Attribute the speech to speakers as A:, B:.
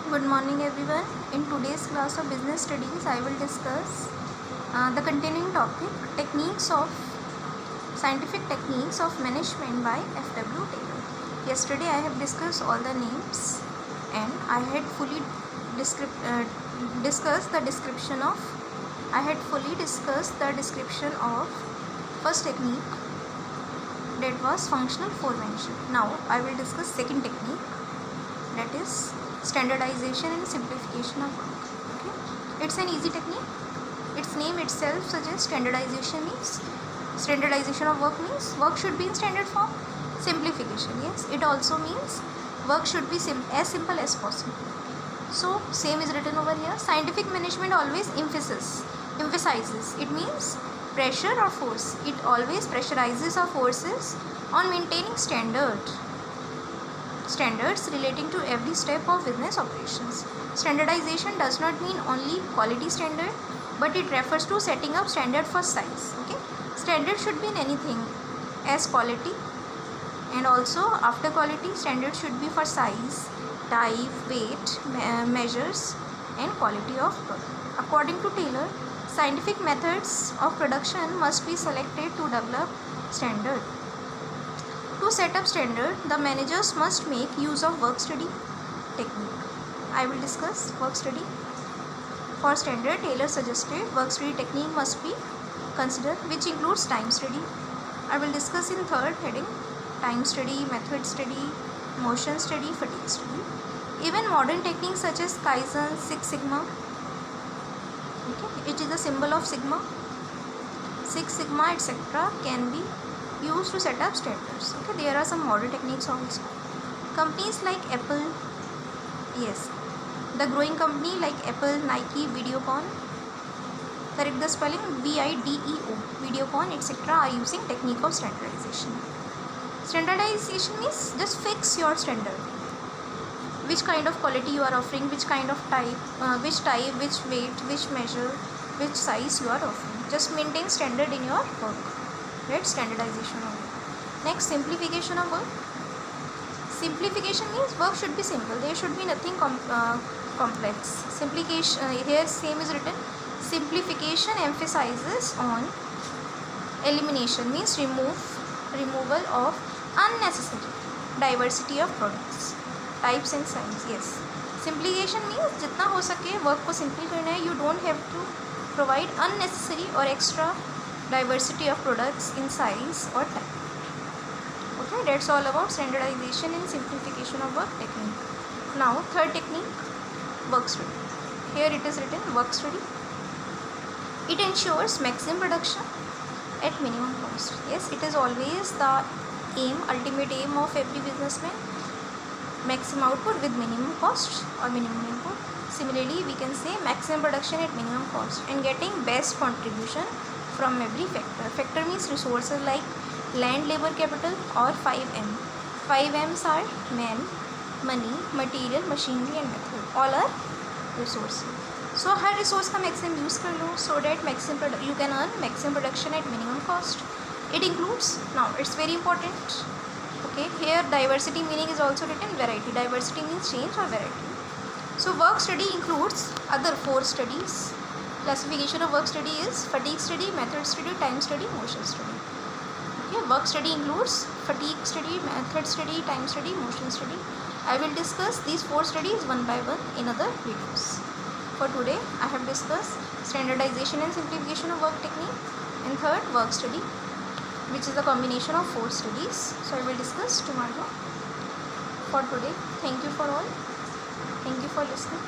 A: Good morning everyone. In today's class of business studies, I will discuss the continuing topic techniques of scientific techniques of management by F.W. Taylor. Yesterday I have discussed all the names and I had fully discussed the description of first technique, that was functional foremanship. Now I will discuss second technique, that is standardization and simplification of work. Okay, it's an easy technique. Its name itself suggests standardization of work means work should be in standard form. Simplification, yes, it also means work should be as simple as possible. So same is written over here. Scientific management always emphasizes, it means pressure or force. It always pressurizes or forces on maintaining standards relating to every step of business operations. Standardization does not mean only quality standard, but it refers to setting up standard for size. Okay, standard should be in anything as quality, and also after quality, standard should be for size, type, weight, measures, and quality of product. According to Taylor, scientific methods of production must be selected to develop standard. To set up standard, the managers must make use of work study technique. I will discuss work study. For standard, Taylor suggested work study technique must be considered, which includes time study. I will discuss in third heading: time study, method study, motion study, fatigue study. Even modern techniques such as Kaizen, Six Sigma, okay, it is a symbol of Sigma, Six Sigma, etc., can be used to set up standards. Okay, there are some modern techniques also. Companies like Apple, yes, the growing company like Apple, Nike, Videocon, correct the spelling, VIDEO, Videocon, etc., are using technique of standardization. Standardization means just fix your standard, which kind of quality you are offering, which kind of type, which weight, which measure, which size you are offering. Just maintain standard in your work. That's standardization of work. Next, simplification of work. Simplification means work should be simple. There should be nothing complex. Simplification, here same is written. Simplification emphasizes on elimination, means removal of unnecessary diversity of products, types and sizes. Yes, simplification means जितना हो सके work को simple करना है. You don't have to provide unnecessary or extra diversity of products in size or type. Okay, that's all about standardization and simplification of work technique. Now third technique, work study. Here it is written work study. It ensures maximum production at minimum cost. Yes, it is always the ultimate aim of every businessman. Maximum output with minimum cost or minimum input. Similarly, we can say maximum production at minimum cost and getting best contribution from every factor. Factor means resources like land, labor, capital, or 5M. 5M's are man, money, material, machinery and method. All are resources. So her resource का maximum use कर लो, so that you can earn maximum production at minimum cost. It includes, now it's very important. Okay, here diversity meaning is also written variety. Diversity means change or variety. So work study includes other 4 studies. Classification of work study is fatigue study, method study, time study, motion study. Okay, work study includes fatigue study, method study, time study, motion study. I will discuss these 4 studies one by one in other videos. For today, I have discussed standardization and simplification of work technique, and third, work study, which is a combination of 4 studies. So I will discuss tomorrow. For today, thank you for all. Thank you for listening.